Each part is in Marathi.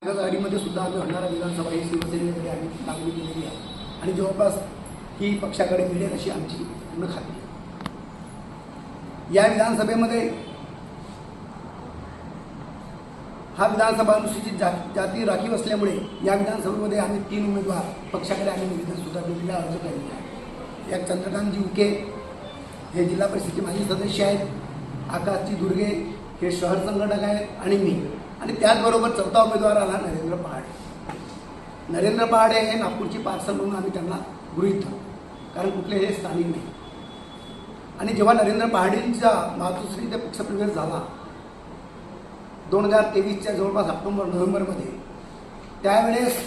आघाडीमध्ये सुद्धा आम्ही भंडारा विधानसभा ही शिवसेनेकडे आम्ही मागणी केलेली आहे आणि जवळपास ही पक्षाकडे मिळेल अशी आमची पूर्ण खात्री आहे. या विधानसभेमध्ये हा विधानसभा अनुसूचित जाती राखीव असल्यामुळे या विधानसभेमध्ये आम्ही 3 उमेदवार पक्षाकडे आम्ही निवेदन सुद्धा दिलेला अर्ज केलेला आहे. एक चंद्रकांतजी उके हे जिल्हा परिषदेचे माजी सदस्य आहेत, आकाशजी दुर्गे हे शहर संघटक आहेत आणि मी, आणि त्याचबरोबर चौथा उमेदवार आला नरेंद्र पहाडे. नरेंद्र पहाडे हे नागपूरची पार्सल म्हणून आम्ही त्यांना गृहीत धरू, कारण कुठले हे स्थानिक नाही. आणि जेव्हा नरेंद्र पहाडेंचा मातोश्री ते पक्षप्रवेश झाला 2023च्या जवळपास ऑक्टोबर-नोव्हेंबरमध्ये, त्यावेळेस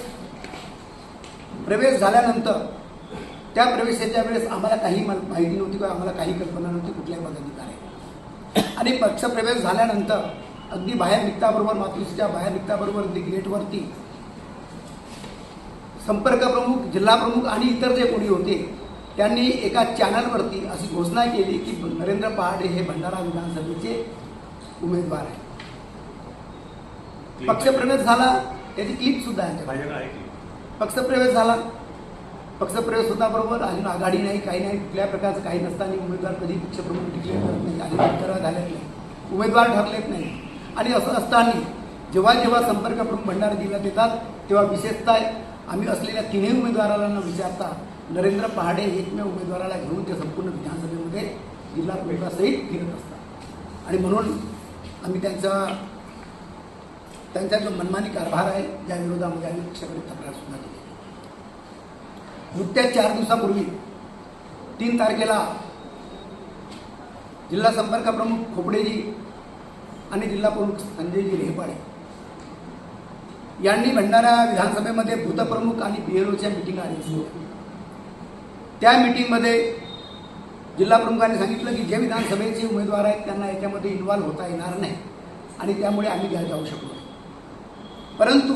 प्रवेश झाल्यानंतर त्या प्रवेशाच्या वेळेस आम्हाला काही माहिती नव्हती किंवा आम्हाला काही कल्पना नव्हती कुठल्याही पदाधिकारी. आणि पक्षप्रवेश झाल्यानंतर अगदी बाहेर निघताबरोबर मातोश्रीच्या बाहेर निघताबरोबर अगदी गेटवरती संपर्क प्रमुख, जिल्हा प्रमुख आणि इतर जे कोणी होते त्यांनी एका चॅनलवरती अशी घोषणा केली की नरेंद्र पहाडे हे भंडारा विधानसभेचे उमेदवार आहेत. पक्षप्रवेश झाला, त्याची क्लिप सुद्धा आहे. पक्षप्रवेश झाला, पक्षप्रवेश होता बरोबर, अजून आघाडी नाही, काही नाही, कुठल्या प्रकारचं काही नसताना उमेदवार कधी पक्षप्रमुख डिक्लेअर करत नाही, अजून उत्तर झालेत नाही, उमेदवार ठरलेत नाही. आणि असं असताना जेव्हा जेव्हा संपर्क प्रमुख भंडारा जिल्ह्यात येतात तेव्हा विशेषतः आम्ही असलेल्या 3 उमेदवाराला न विचारता नरेंद्र पहाडे एकमेव उमेदवाराला घेऊन ते संपूर्ण विधानसभेमध्ये जिल्हा प्रमुखासहित फिरत असतात. आणि म्हणून आम्ही त्यांचा जो मनमानी कारभार आहे या विरोधामध्ये आम्ही पक्षाकडे तक्रार सुद्धा केली. नुकत्याच 4 दिवसापूर्वी 3 तारखेला जिल्हा संपर्क प्रमुख खोपडेजी आणि जिल्हा प्रमुख संजयजी रेहपाडे यांनी भंडारा विधानसभेमध्ये भूतप्रमुख आणि बीएलओच्या मीटिंग आयोजित केली. त्या मीटिंगमध्ये जिल्हा प्रमुखांनी सांगितलं की जे विधानसभेचे उमेदवार आहेत त्यांना याच्यामध्ये इन्व्हॉल्व्ह होता येणार नाही आणि त्यामुळे आम्ही घ्यायला जाऊ शकलो नाही. परंतु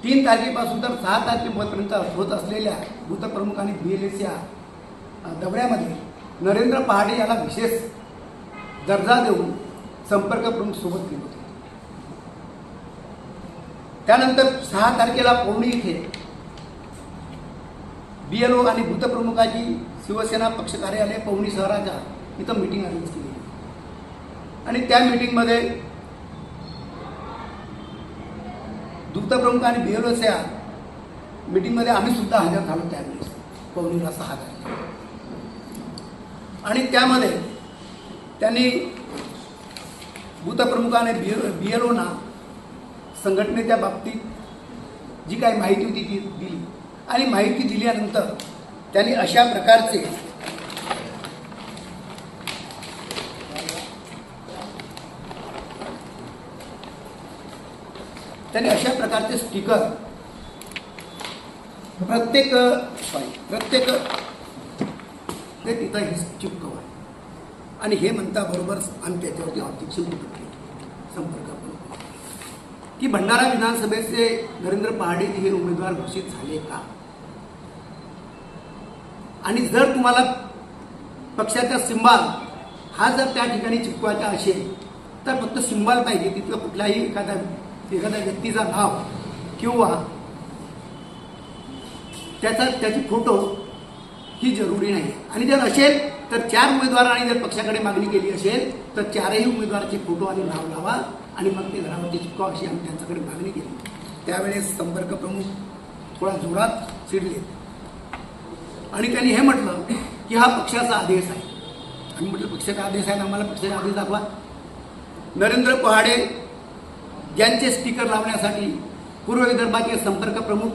3 तारखेपासून तर 6 तारखेपर्यंत होत असलेल्या भूतप्रमुख आणि बीएलओच्या दौऱ्यामध्ये नरेंद्र पहाडे याला विशेष दर्जा देऊन संपर्क प्रमुख सोबत गेले होते. त्यानंतर 6 तारखेला पवनी इथे बीएलओ आणि भूतप्रमुखाची शिवसेना पक्ष कार्यालय पवनी शहराच्या इथं मीटिंग अरेंज केली आणि त्या मीटिंगमध्ये भूतप्रमुख आणि बीएलओच्या मीटिंगमध्ये आम्ही सुद्धा हजर झालो त्यावेळेस पवनीला 6 तारखेला. आणि त्यामध्ये त्यांनी भूतप्रमुखाने बीएलओना संघटनेच्या बाबतीत जी काही माहिती होती ती दिली आणि माहिती दिल्यानंतर त्यांनी अशा प्रकारचे स्टिकर प्रत्येक ते तिथं हे चिपकवा आणि हे म्हणता बरोबर आम्ही त्याच्यावरती ऑब्जेक्शन केलं संपर्क की भंडारा विधानसभेचे नरेंद्र पहाडे हे उमेदवार घोषित झाले का, आणि जर तुम्हाला पक्षाचा सिंबल हा जर त्या ठिकाणी चिपकवायचा असेल तर फक्त सिंबल पाहिजे, तिथलं कुठलाही एखाद्या व्यक्तीचा नाव किंवा त्याची फोटो ही जरुरी नाही. आणि जर असेल तर 4 उमेदवारांनी जर पक्षाकडे मागणी केली असेल तर 4ही उमेदवाराचे फोटो आणि नाव लावा आणि मग ते घरामध्ये चिपकावा अशी आम्ही त्यांच्याकडे मागणी केली. त्यावेळेस संपर्क प्रमुख थोडा जोरात चिडले आणि त्यांनी हे म्हटलं की हा पक्षाचा आदेश आहे. आम्ही म्हटलं पक्षाचा आदेश आहे, आम्हाला पक्षाचा आदेश दाखवा. नरेंद्र पहाडे यांचे स्टिकर लावण्यासाठी पूर्व विदर्भाचे संपर्क प्रमुख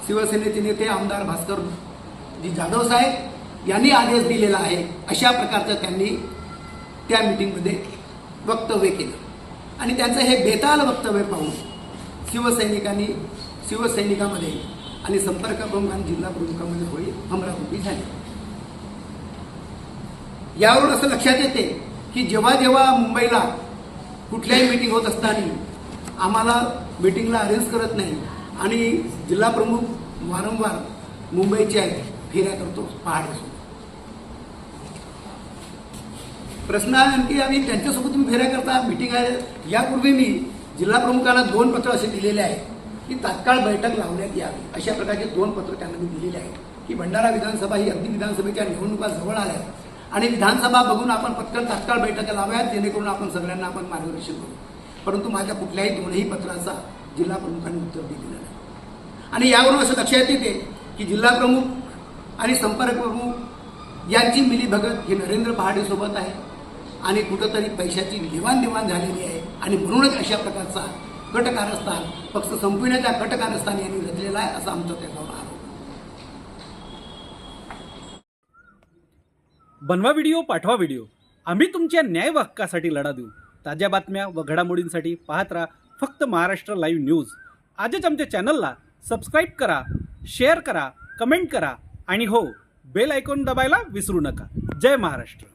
शिवसेनेचे नेते आमदार भास्करजी जाधव साहेब यांनी आदेश दिलेला आहे, अशा प्रकारचं त्यांनी त्या मीटिंगमध्ये वक्तव्य केलं. आणि त्यांचं हे बेताल वक्तव्य पाहून शिवसैनिकामध्ये आणि संपर्क प्रमुख आणि जिल्हा प्रमुखांमध्ये थोडी हमराहुरी झाली. यावरून असं लक्षात येते की जेव्हा जेव्हा मुंबईला कुठल्याही मीटिंग होत असताना आम्हाला मीटिंगला अरेंज करत नाही आणि जिल्हा प्रमुख वारंवार मुंबईच्या फेऱ्या करतो पहाडेसोबत. प्रश्न आहे आणखी आम्ही त्यांच्यासोबत तुम्ही फेऱ्या करता, मीटिंग आहे. यापूर्वी मी जिल्हा प्रमुखांना 2 पत्र असे दिलेले आहेत की तात्काळ बैठक लावण्यात यावी. अशा प्रकारचे 2 पत्र त्यांना मी दिलेले आहेत की भंडारा विधानसभा ही अगदी विधानसभेच्या निवडणुका जवळ आल्या आहेत आणि विधानसभा बघून आपण पटकन तात्काळ बैठका लावाव्यात जेणेकरून आपण सगळ्यांना आपण मार्गदर्शन करू. परंतु माझ्या कुठल्याही 2ही पत्राचा जिल्हा प्रमुखांनी उत्तर दिलेलं नाही. आणि यावरून असं लक्षात येते की जिल्हा प्रमुख आणि संपर्क प्रमुख यांची मिलीभगत ही नरेंद्र पहाडेसोबत आहे आणि कुठंतरी पैशाची देवाणघेवाण झालेली आहे आणि म्हणूनच अशा प्रकारचा कटकारस्थान पक्ष संपविण्याच्या कटकारस्थान यांनी रचलेला आहे असा आमचा त्याच्यावर आरोप. बनवा व्हिडिओ, पाठवा व्हिडिओ. आम्ही तुमच्या न्याय व हक्कासाठी लढा देऊ. ताज्या बातम्या व घडामोडींसाठी पाहत राहा फक्त महाराष्ट्र लाईव्ह न्यूज. आजच आमच्या चॅनलला सबस्क्राईब करा, शेअर करा, कमेंट करा आणि हो, बेल आयकॉन दबायला विसरू नका. जय महाराष्ट्र.